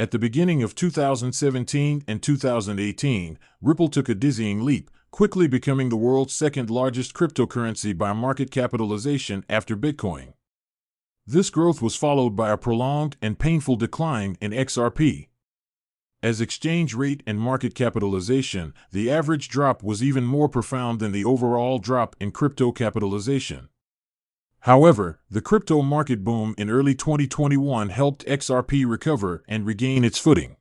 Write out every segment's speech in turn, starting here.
At the beginning of 2017 and 2018, Ripple took a dizzying leap, quickly becoming the world's second largest cryptocurrency by market capitalization after Bitcoin. This growth was followed by a prolonged and painful decline in XRP. As exchange rate and market capitalization, the average drop was even more profound than the overall drop in crypto capitalization. However, the crypto market boom in early 2021 helped XRP recover and regain its footing.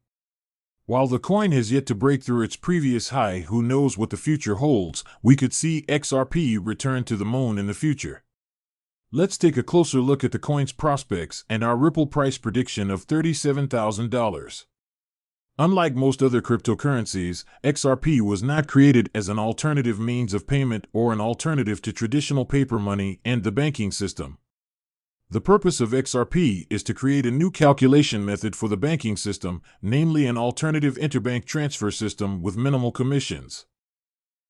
While the coin has yet to break through its previous high, who knows what the future holds, we could see XRP return to the moon in the future. Let's take a closer look at the coin's prospects and our Ripple price prediction of $37,000. Unlike most other cryptocurrencies, XRP was not created as an alternative means of payment or an alternative to traditional paper money and the banking system. The purpose of XRP is to create a new calculation method for the banking system, namely an alternative interbank transfer system with minimal commissions.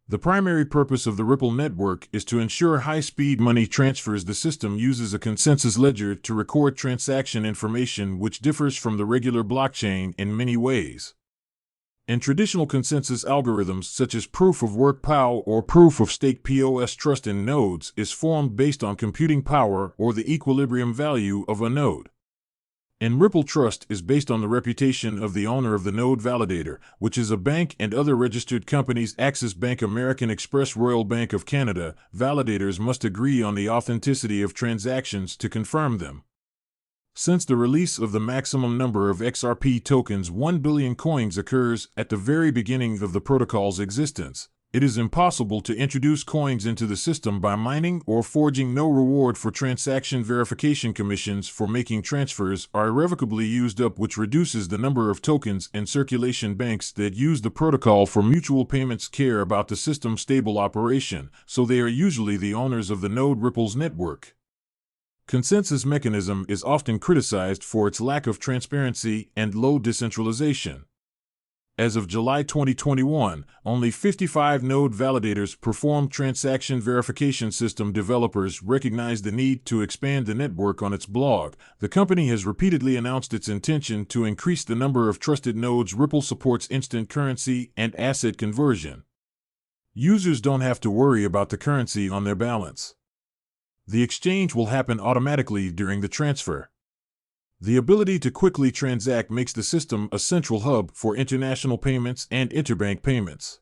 The primary purpose of the Ripple network is to ensure high-speed money transfers. The system uses a consensus ledger to record transaction information, which differs from the regular blockchain in many ways. In traditional consensus algorithms such as proof-of-work (POW) or proof-of-stake (POS), trust in nodes is formed based on computing power or the equilibrium value of a node. In Ripple, trust is based on the reputation of the owner of the node validator, which is a bank and other registered companies: Axis Bank, American Express, Royal Bank of Canada. Validators must agree on the authenticity of transactions to confirm them. Since the release of the maximum number of XRP tokens, 1 billion coins, occurs at the very beginning of the protocol's existence, it is impossible to introduce coins into the system by mining or forging. No reward for transaction verification. Commissions for making transfers are irrevocably used up, which reduces the number of tokens in circulation. Banks that use the protocol for mutual payments care about the system's stable operation, so they are usually the owners of the node. Ripple's network consensus mechanism is often criticized for its lack of transparency and low decentralization. As of July 2021, only 55 node validators performed transaction verification. System developers recognize the need to expand the network. On its blog, the company has repeatedly announced its intention to increase the number of trusted nodes. Ripple supports instant currency and asset conversion. Users don't have to worry about the currency on their balance. The exchange will happen automatically during the transfer. The ability to quickly transact makes the system a central hub for international payments and interbank payments.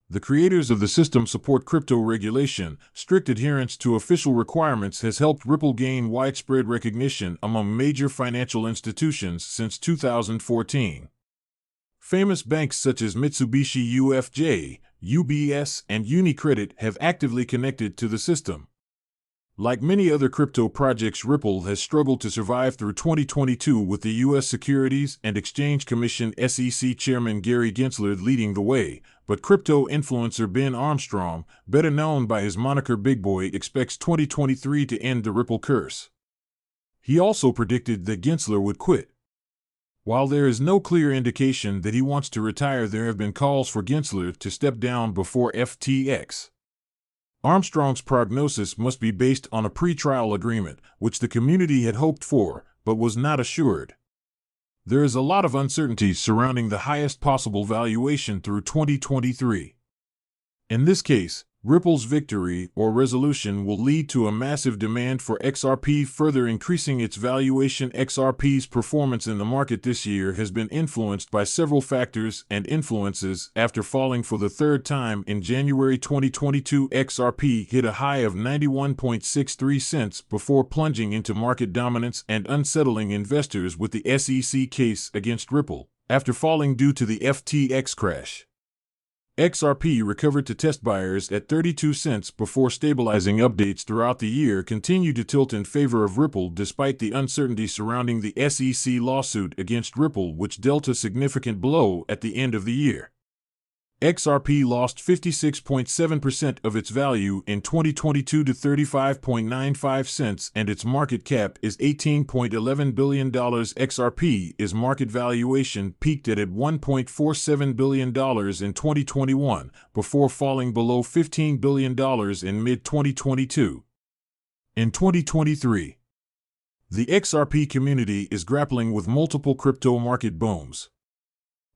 The creators of the system support crypto regulation. Strict adherence to official requirements has helped Ripple gain widespread recognition among major financial institutions since 2014. Famous banks such as Mitsubishi UFJ, UBS, and UniCredit have actively connected to the system. Like many other crypto projects, Ripple has struggled to survive through 2022, with the U.S. Securities and Exchange Commission (SEC) Chairman Gary Gensler leading the way, but crypto influencer Ben Armstrong, better known by his moniker Big Boy, expects 2023 to end the Ripple curse. He also predicted that Gensler would quit. While there is no clear indication that he wants to retire, there have been calls for Gensler to step down before FTX. Armstrong's prognosis must be based on a pre-trial agreement, which the community had hoped for, but was not assured. There is a lot of uncertainty surrounding the highest possible valuation through 2023. In this case, Ripple's victory or resolution will lead to a massive demand for XRP, further increasing its valuation. XRP's performance in the market this year has been influenced by several factors and influences. After falling for the third time in January 2022, XRP hit a high of 91.63 cents before plunging into market dominance and unsettling investors with the SEC case against Ripple, after falling due to the FTX crash. XRP recovered to test buyers at 32 cents before stabilizing. Updates throughout the year continue to tilt in favor of Ripple despite the uncertainty surrounding the SEC lawsuit against Ripple, which dealt a significant blow at the end of the year. XRP lost 56.7% of its value in 2022 to 35.95 cents, and its market cap is $18.11 billion. XRP's market valuation peaked at $1.47 billion in 2021, before falling below $15 billion in mid-2022. In 2023, The XRP community is grappling with multiple crypto market booms.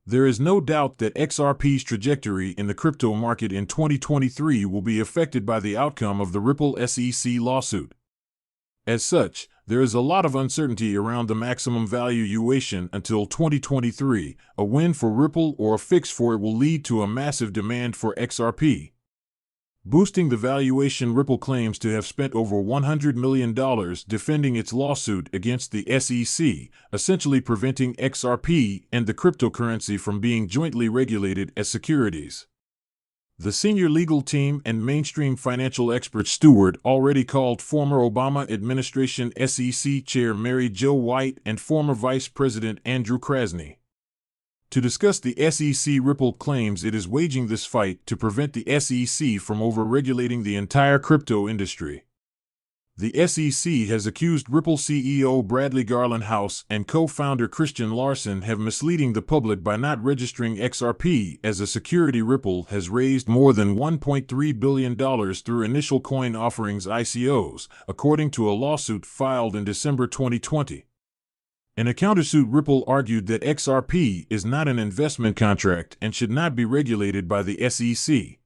There is no doubt that XRP's trajectory in the crypto market in 2023 will be affected by the outcome of the Ripple SEC lawsuit. As such, there is a lot of uncertainty around the maximum valuation until 2023. A win for Ripple or a fix for it will lead to a massive demand for XRP. Boosting the valuation, Ripple claims to have spent over $100 million defending its lawsuit against the SEC, essentially preventing XRP and the cryptocurrency from being jointly regulated as securities. The senior legal team and mainstream financial expert Stewart already called former Obama administration SEC Chair Mary Jo White and former Vice President Andrew Krasny. To discuss the SEC, Ripple claims it is waging this fight to prevent the SEC from over-regulating the entire crypto industry. The SEC has accused Ripple CEO Bradley Garland House and co-founder Christian Larson of misleading the public by not registering XRP as a security. Ripple has raised more than $1.3 billion through initial coin offerings (ICOs), according to a lawsuit filed in December 2020. In a countersuit, Ripple argued that XRP is not an investment contract and should not be regulated by the SEC.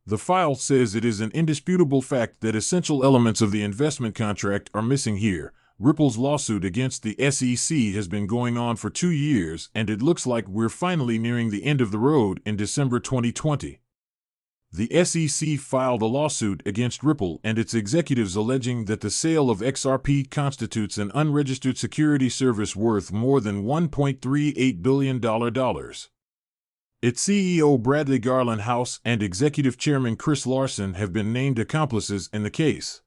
The file says it is an indisputable fact that essential elements of the investment contract are missing here. Ripple's lawsuit against the SEC has been going on for 2 years, and it looks like we're finally nearing the end of the road in December 2020. The SEC filed a lawsuit against Ripple and its executives alleging that the sale of XRP constitutes an unregistered security service worth more than $1.38 billion. Its CEO Bradley Garland House and executive chairman Chris Larson have been named accomplices in the case.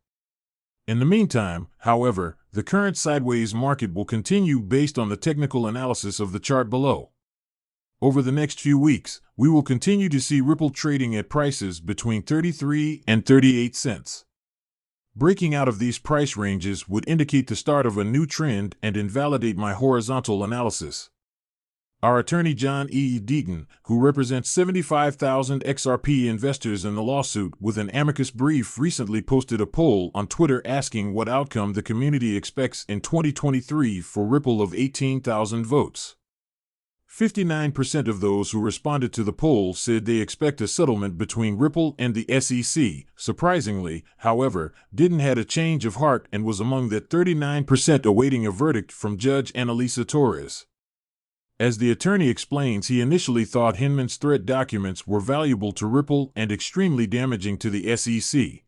In the meantime, however, the current sideways market will continue based on the technical analysis of the chart below. Over the next few weeks, we will continue to see Ripple trading at prices between 33 and 38 cents. Breaking out of these price ranges would indicate the start of a new trend and invalidate my horizontal analysis. Our attorney John E. Deaton, who represents 75,000 XRP investors in the lawsuit with an amicus brief, recently posted a poll on Twitter asking what outcome the community expects in 2023 for Ripple of 18,000 votes. 59% of those who responded to the poll said they expect a settlement between Ripple and the SEC. Surprisingly, however, Deaton had a change of heart and was among that 39% awaiting a verdict from Judge Annalisa Torres. As the attorney explains, he initially thought Hinman's threat documents were valuable to Ripple and extremely damaging to the SEC.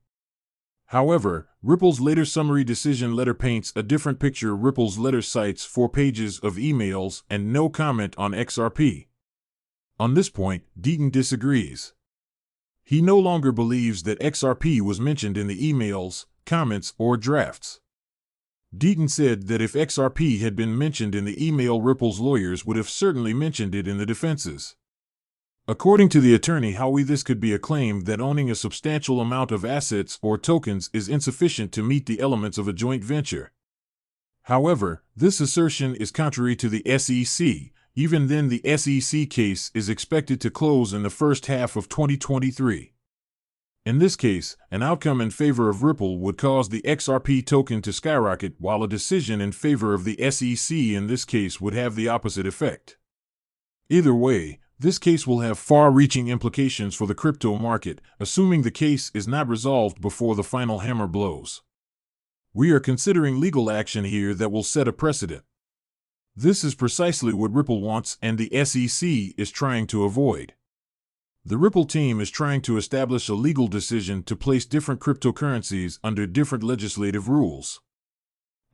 However, Ripple's later summary decision letter paints a different picture. Ripple's letter cites 4 pages of emails and no comment on XRP. On this point, Deaton disagrees. He no longer believes that XRP was mentioned in the emails, comments, or drafts. Deaton said that if XRP had been mentioned in the email, Ripple's lawyers would have certainly mentioned it in the defenses. According to the attorney, this could be a claim that owning a substantial amount of assets or tokens is insufficient to meet the elements of a joint venture. However, this assertion is contrary to the SEC. Even then, the SEC case is expected to close in the first half of 2023. In this case, an outcome in favor of Ripple would cause the XRP token to skyrocket, while a decision in favor of the SEC in this case would have the opposite effect. Either way, this case will have far-reaching implications for the crypto market, assuming the case is not resolved before the final hammer blows. We are considering legal action here that will set a precedent. This is precisely what Ripple wants and the SEC is trying to avoid. The Ripple team is trying to establish a legal decision to place different cryptocurrencies under different legislative rules.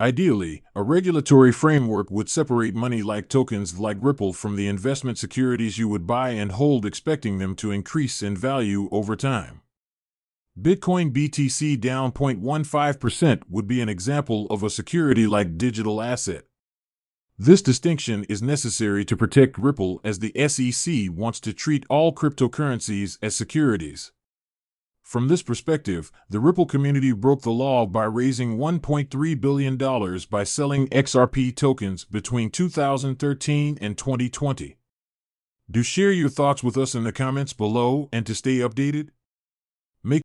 Ideally, a regulatory framework would separate money like tokens like Ripple from the investment securities you would buy and hold, expecting them to increase in value over time. Bitcoin BTC down 0.15% would be an example of a security-like digital asset. This distinction is necessary to protect Ripple, as the SEC wants to treat all cryptocurrencies as securities. From this perspective, the Ripple community broke the law by raising $1.3 billion by selling XRP tokens between 2013 and 2020. Do share your thoughts with us in the comments below, and to stay updated, make